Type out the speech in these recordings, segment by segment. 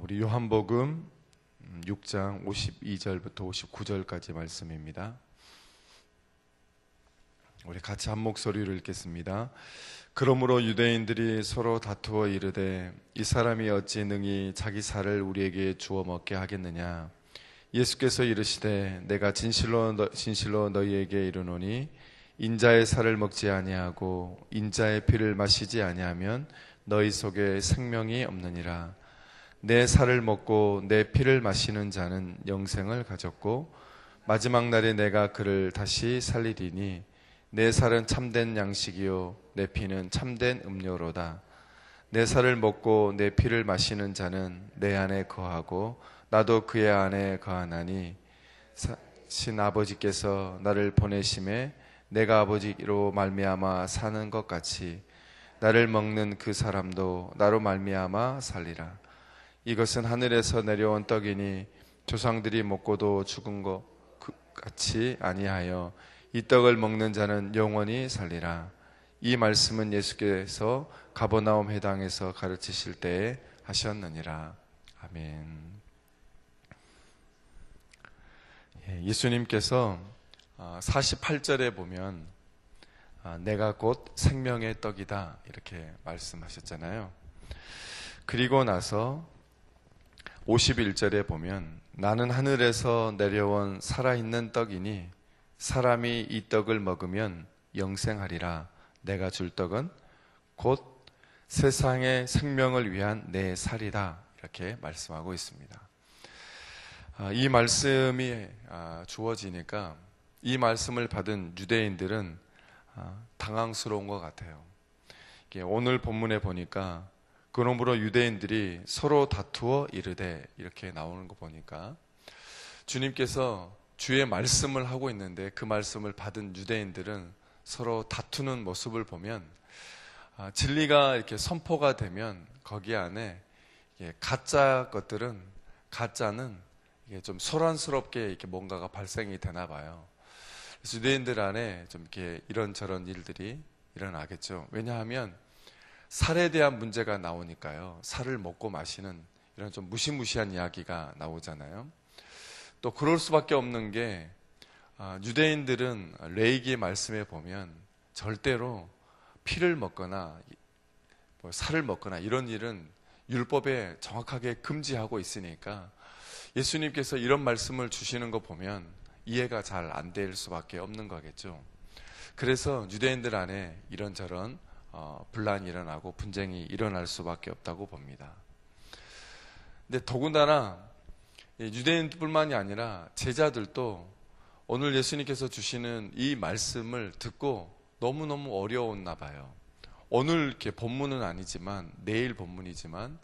우리 요한복음 6장 52절부터 59절까지 말씀입니다. 우리 같이 한 목소리로 읽겠습니다. 그러므로 유대인들이 서로 다투어 이르되 이 사람이 어찌 능히 자기 살을 우리에게 주어 먹게 하겠느냐. 예수께서 이르시되 내가 진실로 너희에게 이르노니 인자의 살을 먹지 아니하고 인자의 피를 마시지 아니하면 너희 속에 생명이 없느니라. 내 살을 먹고 내 피를 마시는 자는 영생을 가졌고 마지막 날에 내가 그를 다시 살리리니 내 살은 참된 양식이요 내 피는 참된 음료로다. 내 살을 먹고 내 피를 마시는 자는 내 안에 거하고 나도 그의 안에 거하나니 신 아버지께서 나를 보내심에 내가 아버지로 말미암아 사는 것 같이 나를 먹는 그 사람도 나로 말미암아 살리라. 이것은 하늘에서 내려온 떡이니 조상들이 먹고도 죽은 것 같이 아니하여 이 떡을 먹는 자는 영원히 살리라. 이 말씀은 예수께서 가버나움 회당에서 가르치실 때에 하셨느니라. 아멘. 예수님께서 48절에 보면 내가 곧 생명의 떡이다 이렇게 말씀하셨잖아요. 그리고 나서 51절에 보면 나는 하늘에서 내려온 살아있는 떡이니 사람이 이 떡을 먹으면 영생하리라. 내가 줄 떡은 곧 세상의 생명을 위한 내 살이다 이렇게 말씀하고 있습니다. 이 말씀이 주어지니까 이 말씀을 받은 유대인들은 당황스러운 것 같아요. 오늘 본문에 보니까 그러므로 유대인들이 서로 다투어 이르되 이렇게 나오는 거 보니까 주님께서 주의 말씀을 하고 있는데 그 말씀을 받은 유대인들은 서로 다투는 모습을 보면 진리가 이렇게 선포가 되면 거기 안에 가짜는 이게 좀 소란스럽게 이렇게 뭔가가 발생이 되나 봐요. 그래서 유대인들 안에 좀 이렇게 이런저런 일들이 일어나겠죠. 왜냐하면 살에 대한 문제가 나오니까요. 살을 먹고 마시는 이런 좀 무시무시한 이야기가 나오잖아요. 또 그럴 수밖에 없는 게 유대인들은 레위기의 말씀에 보면 절대로 피를 먹거나 살을 먹거나 이런 일은 율법에 정확하게 금지하고 있으니까 예수님께서 이런 말씀을 주시는 거 보면 이해가 잘 안 될 수밖에 없는 거겠죠. 그래서 유대인들 안에 이런저런 분란이 일어나고 분쟁이 일어날 수밖에 없다고 봅니다. 근데 더군다나 유대인뿐만이 아니라 제자들도 오늘 예수님께서 주시는 이 말씀을 듣고 너무너무 어려웠나 봐요. 오늘 이렇게 본문은 아니지만 내일 본문이지만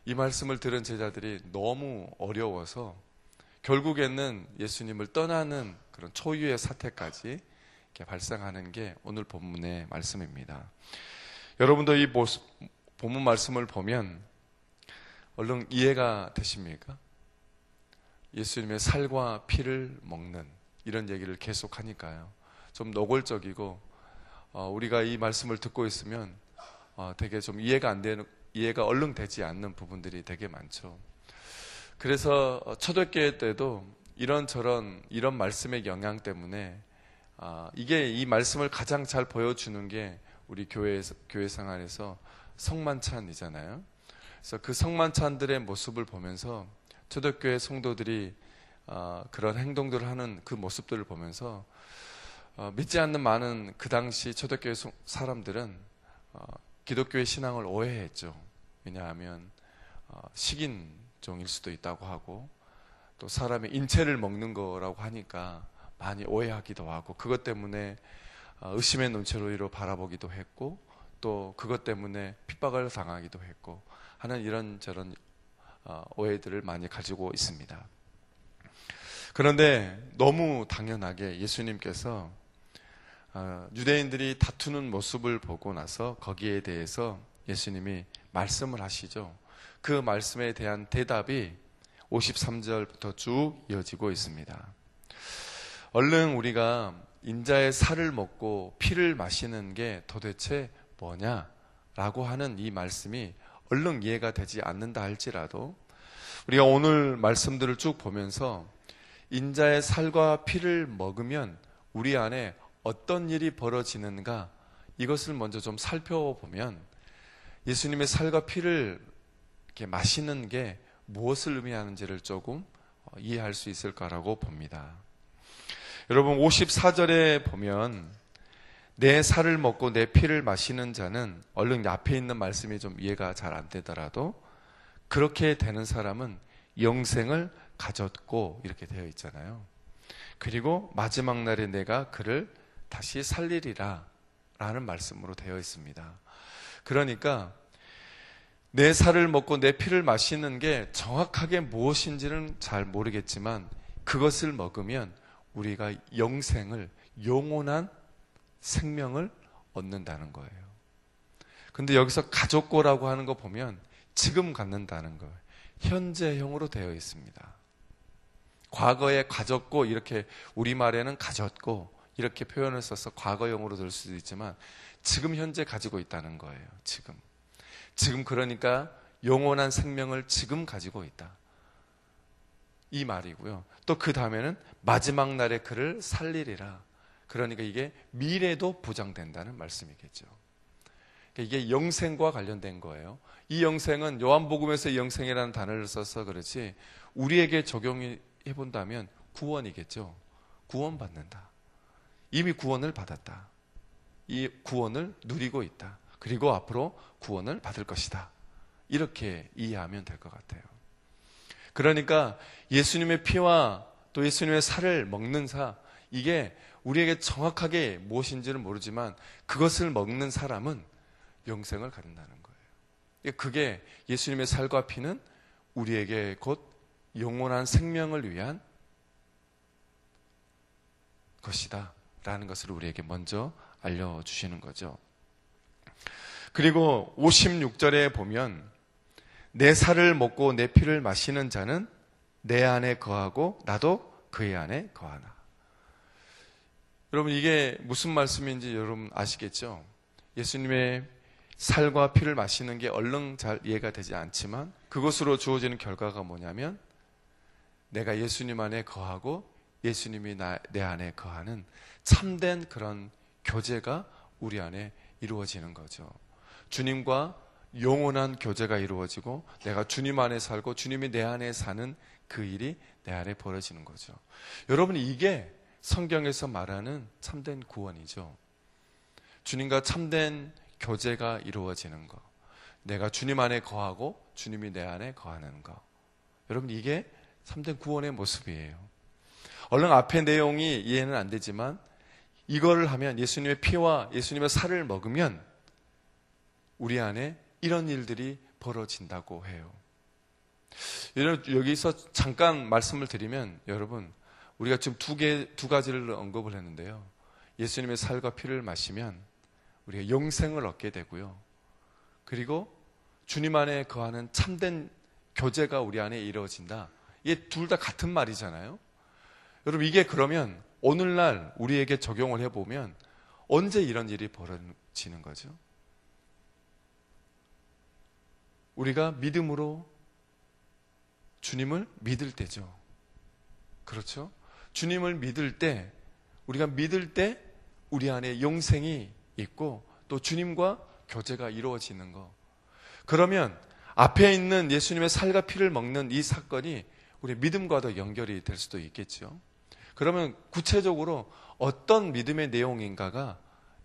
이 말씀을 들은 제자들이 너무 어려워서 결국에는 예수님을 떠나는 그런 초유의 사태까지 이렇게 발생하는 게 오늘 본문의 말씀입니다. 여러분도 이 본문 말씀을 보면 얼른 이해가 되십니까? 예수님의 살과 피를 먹는 이런 얘기를 계속 하니까요. 좀 노골적이고 우리가 이 말씀을 듣고 있으면 되게 좀 이해가 얼른 되지 않는 부분들이 되게 많죠. 그래서 초대교회 때도 이런 말씀의 영향 때문에 이게 이 말씀을 가장 잘 보여주는 게 우리 교회 생활에서 성만찬이잖아요. 그래서 그 성만찬들의 모습을 보면서 초대교회 성도들이 그런 행동들을 하는 그 모습들을 보면서 믿지 않는 많은 그 당시 초대교회 사람들은 기독교의 신앙을 오해했죠. 왜냐하면 식인종일 수도 있다고 하고 또 사람의 인체를 먹는 거라고 하니까 많이 오해하기도 하고 그것 때문에 의심의 눈초리로 바라보기도 했고 또 그것 때문에 핍박을 당하기도 했고 하는 이런저런 오해들을 많이 가지고 있습니다. 그런데 너무 당연하게 예수님께서 유대인들이 다투는 모습을 보고 나서 거기에 대해서 예수님이 말씀을 하시죠. 그 말씀에 대한 대답이 53절부터 쭉 이어지고 있습니다. 얼른 우리가 인자의 살을 먹고 피를 마시는 게 도대체 뭐냐라고 하는 이 말씀이 얼른 이해가 되지 않는다 할지라도 우리가 오늘 말씀들을 쭉 보면서 인자의 살과 피를 먹으면 우리 안에 어떤 일이 벌어지는가, 이것을 먼저 좀 살펴보면 예수님의 살과 피를 이렇게 마시는 게 무엇을 의미하는지를 조금 이해할 수 있을까라고 봅니다. 여러분 54절에 보면 내 살을 먹고 내 피를 마시는 자는, 얼른 앞에 있는 말씀이 좀 이해가 잘 안 되더라도 그렇게 되는 사람은 영생을 가졌고, 이렇게 되어 있잖아요. 그리고 마지막 날에 내가 그를 다시 살리리라 라는 말씀으로 되어 있습니다. 그러니까 내 살을 먹고 내 피를 마시는 게 정확하게 무엇인지는 잘 모르겠지만 그것을 먹으면 우리가 영생을, 영원한 생명을 얻는다는 거예요. 근데 여기서 가졌고라고 하는 거 보면 지금 갖는다는 거예요. 현재형으로 되어 있습니다. 과거에 가졌고, 이렇게 우리말에는 가졌고 이렇게 표현을 써서 과거형으로 들 수도 있지만 지금 현재 가지고 있다는 거예요. 지금 그러니까 영원한 생명을 지금 가지고 있다, 이 말이고요. 또 그 다음에는 마지막 날에 그를 살리리라. 그러니까 이게 미래도 보장된다는 말씀이겠죠. 이게 영생과 관련된 거예요. 이 영생은 요한복음에서 영생이라는 단어를 써서 그렇지 우리에게 적용해 본다면 구원이겠죠. 구원받는다. 이미 구원을 받았다. 이 구원을 누리고 있다. 그리고 앞으로 구원을 받을 것이다. 이렇게 이해하면 될 것 같아요. 그러니까 예수님의 피와 또 예수님의 살을 먹는 사, 이게 우리에게 정확하게 무엇인지는 모르지만 그것을 먹는 사람은 영생을 갖는다는 거예요. 그게 예수님의 살과 피는 우리에게 곧 영원한 생명을 위한 것이다 라는 것을 우리에게 먼저 알려주시는 거죠. 그리고 56절에 보면 내 살을 먹고 내 피를 마시는 자는 내 안에 거하고 나도 그의 안에 거하나. 여러분 이게 무슨 말씀인지 여러분 아시겠죠? 예수님의 살과 피를 마시는 게 얼른 잘 이해가 되지 않지만 그것으로 주어지는 결과가 뭐냐면 내가 예수님 안에 거하고 예수님이 내 안에 거하는 참된 그런 교제가 우리 안에 이루어지는 거죠. 주님과 영원한 교제가 이루어지고 내가 주님 안에 살고 주님이 내 안에 사는 그 일이 내 안에 벌어지는 거죠. 여러분 이게 성경에서 말하는 참된 구원이죠. 주님과 참된 교제가 이루어지는 것, 내가 주님 안에 거하고 주님이 내 안에 거하는 것, 여러분 이게 참된 구원의 모습이에요. 얼른 앞의 내용이 이해는 안 되지만 이거를 하면, 예수님의 피와 예수님의 살을 먹으면 우리 안에 이런 일들이 벌어진다고 해요. 여기서 잠깐 말씀을 드리면, 여러분 우리가 지금 두 가지를 언급을 했는데요. 예수님의 살과 피를 마시면 우리가 영생을 얻게 되고요. 그리고 주님 안에 거하는 참된 교제가 우리 안에 이루어진다. 이게 둘 다 같은 말이잖아요. 여러분 이게 그러면 오늘날 우리에게 적용을 해보면 언제 이런 일이 벌어지는 거죠? 우리가 믿음으로 주님을 믿을 때죠. 그렇죠? 주님을 믿을 때, 우리가 믿을 때 우리 안에 영생이 있고 또 주님과 교제가 이루어지는 거. 그러면 앞에 있는 예수님의 살과 피를 먹는 이 사건이 우리 믿음과도 연결이 될 수도 있겠죠. 그러면 구체적으로 어떤 믿음의 내용인가가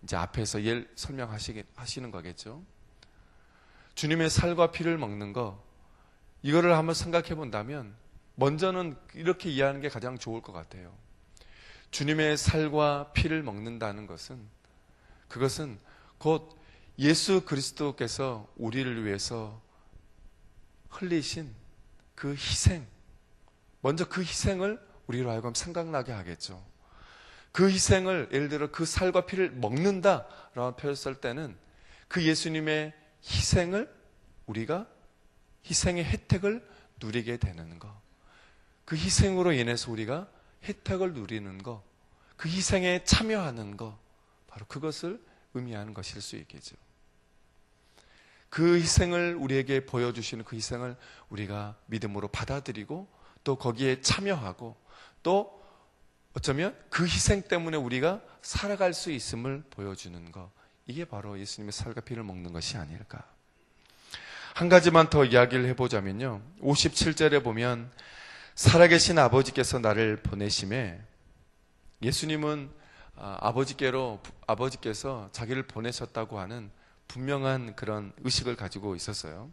이제 앞에서 설명하시는 거겠죠. 주님의 살과 피를 먹는 거, 이거를 한번 생각해 본다면 먼저는 이렇게 이해하는 게 가장 좋을 것 같아요. 주님의 살과 피를 먹는다는 것은, 그것은 곧 예수 그리스도께서 우리를 위해서 흘리신 그 희생, 먼저 그 희생을 우리로 하여금 생각나게 하겠죠. 그 희생을, 예를 들어 그 살과 피를 먹는다라고 표현했을 때는 그 예수님의 희생을, 우리가 희생의 혜택을 누리게 되는 것, 그 희생으로 인해서 우리가 혜택을 누리는 것, 그 희생에 참여하는 것, 바로 그것을 의미하는 것일 수 있겠죠. 그 희생을 우리에게 보여주시는 그 희생을 우리가 믿음으로 받아들이고 또 거기에 참여하고 또 어쩌면 그 희생 때문에 우리가 살아갈 수 있음을 보여주는 것, 이게 바로 예수님의 살과 피를 먹는 것이 아닐까. 한 가지만 더 이야기를 해보자면요, 57절에 보면 살아계신 아버지께서 나를 보내심에, 예수님은 아버지께서 자기를 보내셨다고 하는 분명한 그런 의식을 가지고 있었어요.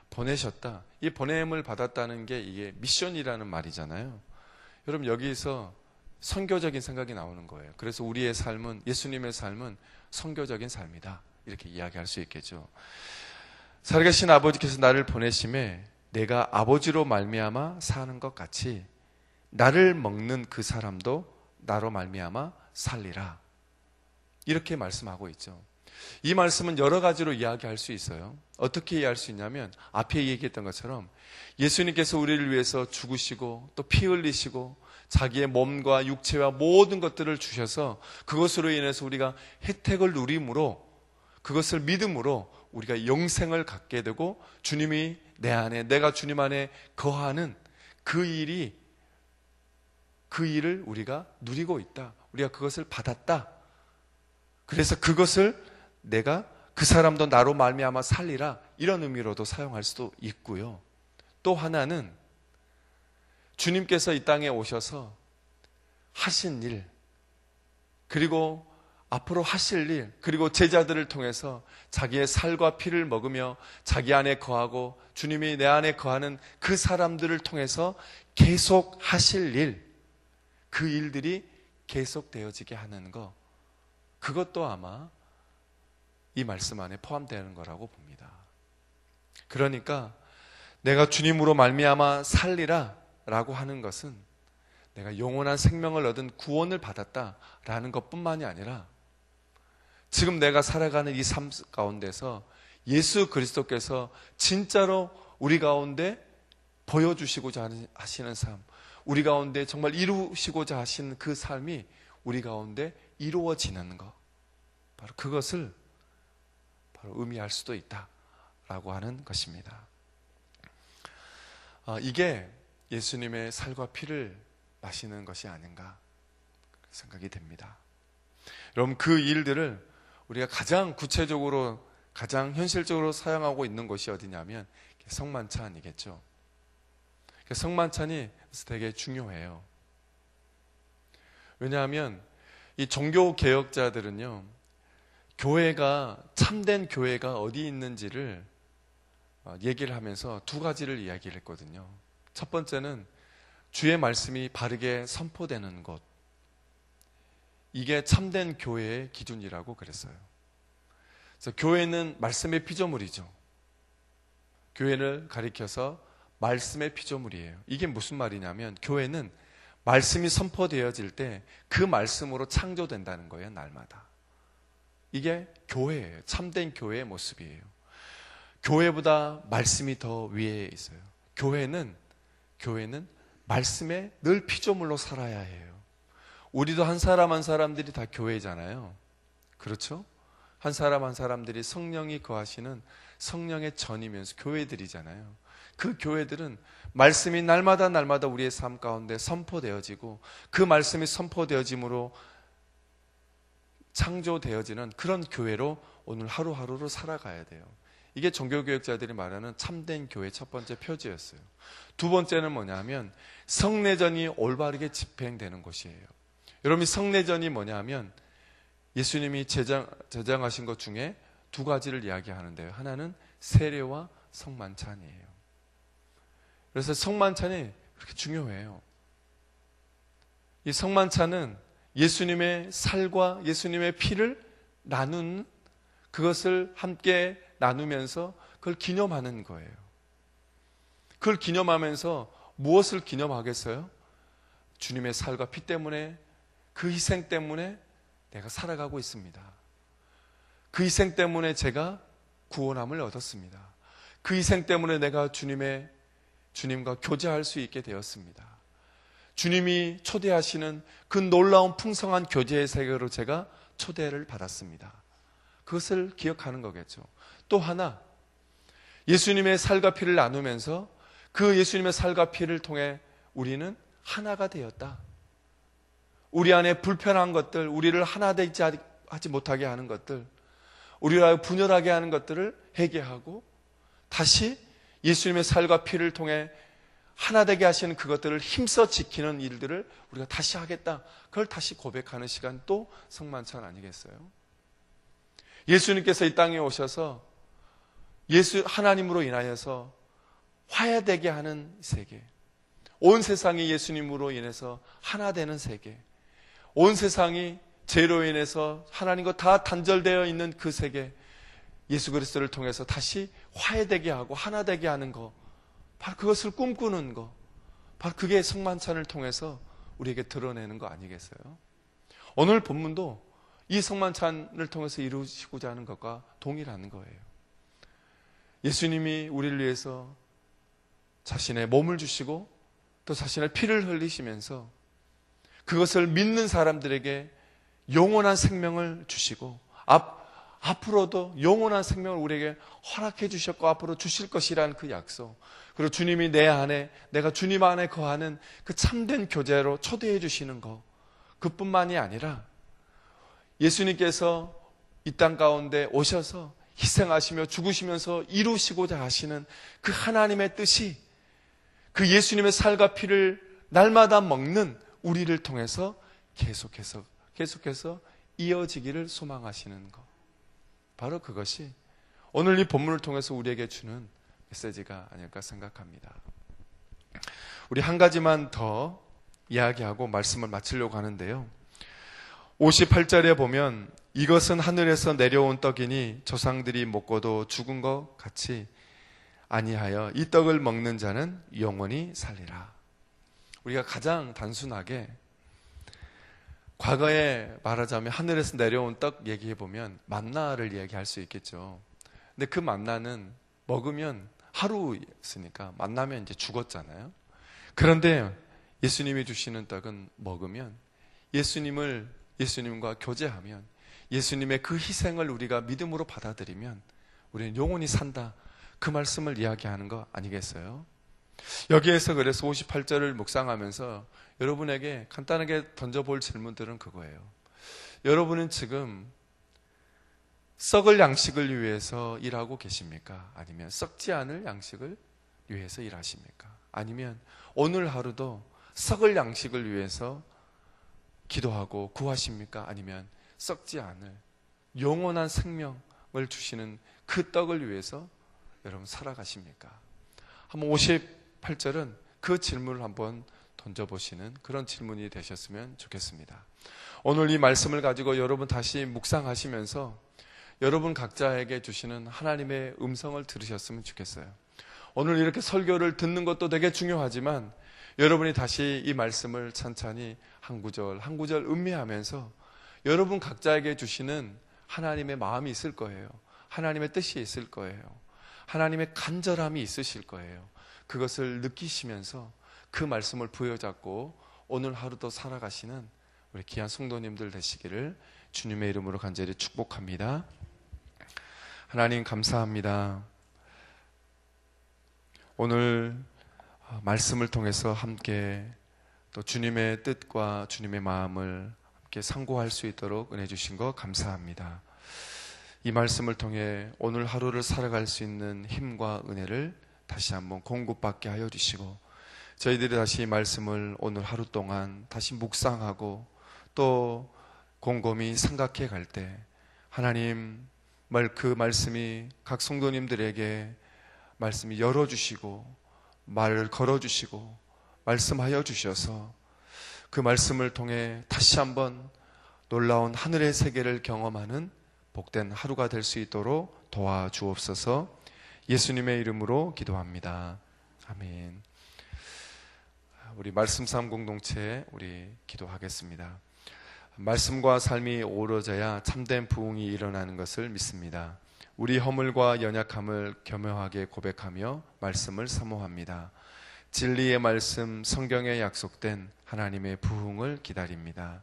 보내셨다. 이 보냄을 받았다는 게 이게 미션이라는 말이잖아요. 여러분, 여기서 선교적인 생각이 나오는 거예요. 그래서 우리의 삶은, 예수님의 삶은 선교적인 삶이다, 이렇게 이야기할 수 있겠죠. 살아계신 아버지께서 나를 보내심에 내가 아버지로 말미암아 사는 것 같이 나를 먹는 그 사람도 나로 말미암아 살리라, 이렇게 말씀하고 있죠. 이 말씀은 여러 가지로 이야기할 수 있어요. 어떻게 이해할 수 있냐면, 앞에 얘기했던 것처럼 예수님께서 우리를 위해서 죽으시고 또 피 흘리시고 자기의 몸과 육체와 모든 것들을 주셔서 그것으로 인해서 우리가 혜택을 누림으로, 그것을 믿음으로 우리가 영생을 갖게 되고 주님이 내 안에, 내가 주님 안에 거하는 그 일을 우리가 누리고 있다. 우리가 그것을 받았다. 그래서 그것을 내가 그 사람도 나로 말미암아 살리라, 이런 의미로도 사용할 수도 있고요. 또 하나는 주님께서 이 땅에 오셔서 하신 일, 그리고 앞으로 하실 일, 그리고 제자들을 통해서 자기의 살과 피를 먹으며 자기 안에 거하고 주님이 내 안에 거하는 그 사람들을 통해서 계속 하실 일, 그 일들이 계속되어지게 하는 것, 그것도 아마 이 말씀 안에 포함되는 거라고 봅니다. 그러니까 내가 주님으로 말미암아 살리라 라고 하는 것은 내가 영원한 생명을 얻은 구원을 받았다라는 것뿐만이 아니라 지금 내가 살아가는 이 삶 가운데서 예수 그리스도께서 진짜로 우리 가운데 보여주시고자 하시는 삶, 우리 가운데 정말 이루시고자 하신 그 삶이 우리 가운데 이루어지는 것, 바로 그것을 바로 의미할 수도 있다라고 하는 것입니다. 이게 예수님의 살과 피를 마시는 것이 아닌가 생각이 됩니다. 여러분, 그 일들을 우리가 가장 구체적으로, 가장 현실적으로 사용하고 있는 것이 어디냐면 성만찬이겠죠. 성만찬이 되게 중요해요. 왜냐하면 이 종교 개혁자들은요, 교회가, 참된 교회가 어디 있는지를 얘기를 하면서 두 가지를 이야기를 했거든요. 첫 번째는 주의 말씀이 바르게 선포되는 곳, 이게 참된 교회의 기준이라고 그랬어요. 그래서 교회는 말씀의 피조물이죠. 교회를 가리켜서 말씀의 피조물이에요. 이게 무슨 말이냐면, 교회는 말씀이 선포되어질 때 그 말씀으로 창조된다는 거예요, 날마다. 이게 교회예요. 참된 교회의 모습이에요. 교회보다 말씀이 더 위에 있어요. 교회는 말씀에 늘 피조물로 살아야 해요. 우리도 한 사람 한 사람들이 다 교회잖아요. 그렇죠? 한 사람 한 사람들이 성령이 거하시는 성령의 전이면서 교회들이잖아요. 그 교회들은 말씀이 날마다 우리의 삶 가운데 선포되어지고 그 말씀이 선포되어짐으로 창조되어지는 그런 교회로 오늘 하루하루를 살아가야 돼요. 이게 종교개혁자들이 말하는 참된 교회의 첫 번째 표지였어요. 두 번째는 뭐냐면 성례전이 올바르게 집행되는 곳이에요. 여러분, 성례전이 뭐냐면 예수님이 제정하신 것 중에 두 가지를 이야기하는데요. 하나는 세례와 성만찬이에요. 그래서 성만찬이 그렇게 중요해요. 이 성만찬은 예수님의 살과 예수님의 피를 나눈, 그것을 함께 나누면서 그걸 기념하는 거예요. 그걸 기념하면서 무엇을 기념하겠어요? 주님의 살과 피 때문에, 그 희생 때문에 내가 살아가고 있습니다. 그 희생 때문에 제가 구원함을 얻었습니다. 그 희생 때문에 내가 주님과 교제할 수 있게 되었습니다. 주님이 초대하시는 그 놀라운 풍성한 교제의 세계로 제가 초대를 받았습니다. 그것을 기억하는 거겠죠. 또 하나, 예수님의 살과 피를 나누면서 그 예수님의 살과 피를 통해 우리는 하나가 되었다. 우리 안에 불편한 것들, 우리를 하나 되지 하지 못하게 하는 것들, 우리를 분열하게 하는 것들을 해결하고 다시 예수님의 살과 피를 통해 하나 되게 하시는 그것들을 힘써 지키는 일들을 우리가 다시 하겠다. 그걸 다시 고백하는 시간, 또 성만찬 아니겠어요? 예수님께서 이 땅에 오셔서 하나님으로 인하여서 화해되게 하는 세계, 온 세상이 예수님으로 인해서 하나 되는 세계, 온 세상이 죄로 인해서 하나님과 다 단절되어 있는 그 세계, 예수 그리스도를 통해서 다시 화해되게 하고 하나 되게 하는 거, 바로 그것을 꿈꾸는 거, 바로 그게 성만찬을 통해서 우리에게 드러내는 거 아니겠어요? 오늘 본문도 이 성만찬을 통해서 이루시고자 하는 것과 동일한 거예요. 예수님이 우리를 위해서 자신의 몸을 주시고 또 자신의 피를 흘리시면서 그것을 믿는 사람들에게 영원한 생명을 주시고 앞으로도 영원한 생명을 우리에게 허락해 주셨고 앞으로 주실 것이라는 그 약속, 그리고 주님이 내 안에, 내가 주님 안에 거하는 그 참된 교제로 초대해 주시는 것, 그뿐만이 아니라 예수님께서 이 땅 가운데 오셔서 희생하시며 죽으시면서 이루시고자 하시는 그 하나님의 뜻이 그 예수님의 살과 피를 날마다 먹는 우리를 통해서 계속해서 이어지기를 소망하시는 것, 바로 그것이 오늘 이 본문을 통해서 우리에게 주는 메시지가 아닐까 생각합니다. 우리 한 가지만 더 이야기하고 말씀을 마치려고 하는데요. 58절에 보면 이것은 하늘에서 내려온 떡이니 조상들이 먹고도 죽은 것 같이 아니하여 이 떡을 먹는 자는 영원히 살리라. 우리가 가장 단순하게 과거에 말하자면 하늘에서 내려온 떡 얘기해 보면 만나를 얘기할 수 있겠죠. 근데 그 만나는 먹으면 하루였으니까 만나면 이제 죽었잖아요. 그런데 예수님이 주시는 떡은 먹으면 예수님과 교제하면 예수님의 그 희생을 우리가 믿음으로 받아들이면 우리는 영원히 산다. 그 말씀을 이야기하는 거 아니겠어요? 여기에서 그래서 58절을 묵상하면서 여러분에게 간단하게 던져볼 질문들은 그거예요. 여러분은 지금 썩을 양식을 위해서 일하고 계십니까? 아니면 썩지 않을 양식을 위해서 일하십니까? 아니면 오늘 하루도 썩을 양식을 위해서 기도하고 구하십니까? 아니면 썩지 않을 영원한 생명을 주시는 그 떡을 위해서 여러분 살아가십니까? 한번 58절은 그 질문을 한번 던져보시는 그런 질문이 되셨으면 좋겠습니다. 오늘 이 말씀을 가지고 여러분 다시 묵상하시면서 여러분 각자에게 주시는 하나님의 음성을 들으셨으면 좋겠어요. 오늘 이렇게 설교를 듣는 것도 되게 중요하지만 여러분이 다시 이 말씀을 찬찬히 한 구절 한 구절 음미하면서 여러분 각자에게 주시는 하나님의 마음이 있을 거예요. 하나님의 뜻이 있을 거예요. 하나님의 간절함이 있으실 거예요. 그것을 느끼시면서 그 말씀을 부여잡고 오늘 하루도 살아가시는 우리 귀한 성도님들 되시기를 주님의 이름으로 간절히 축복합니다. 하나님 감사합니다. 오늘 말씀을 통해서 함께 또 주님의 뜻과 주님의 마음을 함께 상고할 수 있도록 은혜 주신 것 감사합니다. 이 말씀을 통해 오늘 하루를 살아갈 수 있는 힘과 은혜를 다시 한번 공급받게 하여 주시고 저희들이 다시 이 말씀을 오늘 하루 동안 다시 묵상하고 또 곰곰이 생각해 갈 때 하나님 그 말씀이 각 성도님들에게 말씀이 열어주시고 말을 걸어주시고 말씀하여 주셔서 그 말씀을 통해 다시 한번 놀라운 하늘의 세계를 경험하는 복된 하루가 될 수 있도록 도와주옵소서. 예수님의 이름으로 기도합니다. 아멘. 우리 말씀 삶 공동체 우리 기도하겠습니다. 말씀과 삶이 어우러져야 참된 부흥이 일어나는 것을 믿습니다. 우리 허물과 연약함을 겸허하게 고백하며 말씀을 사모합니다. 진리의 말씀, 성경에 약속된 하나님의 부흥을 기다립니다.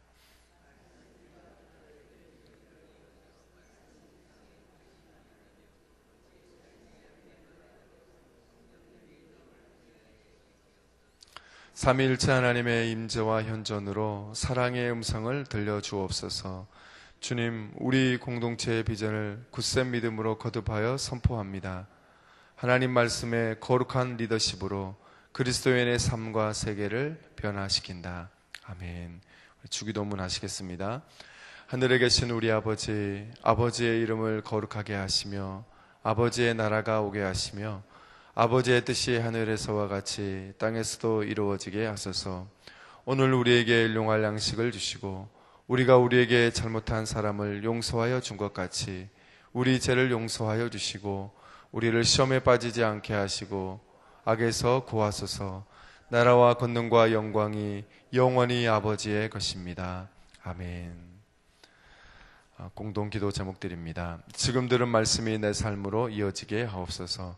삼위일체 하나님의 임재와 현존으로 사랑의 음성을 들려주옵소서. 주님, 우리 공동체의 비전을 굳센 믿음으로 거듭하여 선포합니다. 하나님 말씀의 거룩한 리더십으로 그리스도인의 삶과 세계를 변화시킨다. 아멘. 주기도문 하시겠습니다. 하늘에 계신 우리 아버지, 아버지의 이름을 거룩하게 하시며 아버지의 나라가 오게 하시며 아버지의 뜻이 하늘에서와 같이 땅에서도 이루어지게 하소서. 오늘 우리에게 일용할 양식을 주시고 우리가 우리에게 잘못한 사람을 용서하여 준 것 같이 우리 죄를 용서하여 주시고 우리를 시험에 빠지지 않게 하시고 악에서 구하소서. 나라와 권능과 영광이 영원히 아버지의 것입니다. 아멘. 공동기도 제목들입니다. 지금 들은 말씀이 내 삶으로 이어지게 하옵소서.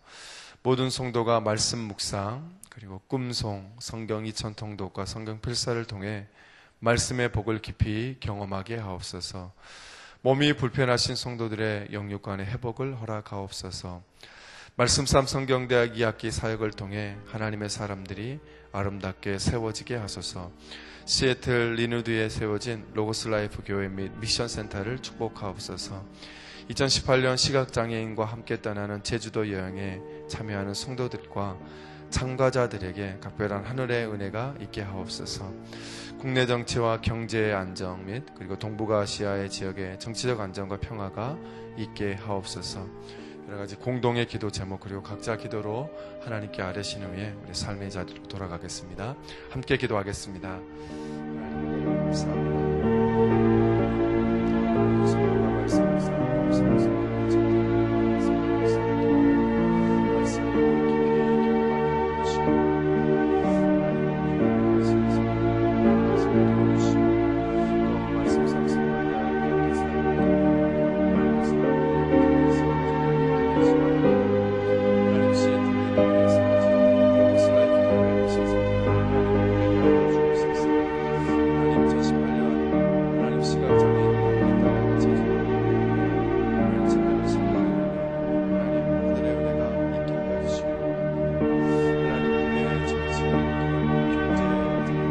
모든 성도가 말씀 묵상 그리고 꿈송, 성경 2000통독과 성경 필사를 통해 말씀의 복을 깊이 경험하게 하옵소서. 몸이 불편하신 성도들의 영육간의 회복을 허락하옵소서. 말씀삼 성경대학 2학기 사역을 통해 하나님의 사람들이 아름답게 세워지게 하소서. 시애틀 리누드에 세워진 로고스 라이프 교회 및 미션 센터를 축복하옵소서. 2018년 시각장애인과 함께 떠나는 제주도 여행에 참여하는 성도들과 참가자들에게 각별한 하늘의 은혜가 있게 하옵소서. 국내 정치와 경제의 안정 및 그리고 동북아시아의 지역의 정치적 안정과 평화가 있게 하옵소서. 여러 가지 공동의 기도 제목 그리고 각자 기도로 하나님께 아뢰신 후에 우리 삶의 자리로 돌아가겠습니다. 함께 기도하겠습니다. 하나님 감사합니다. 말씀을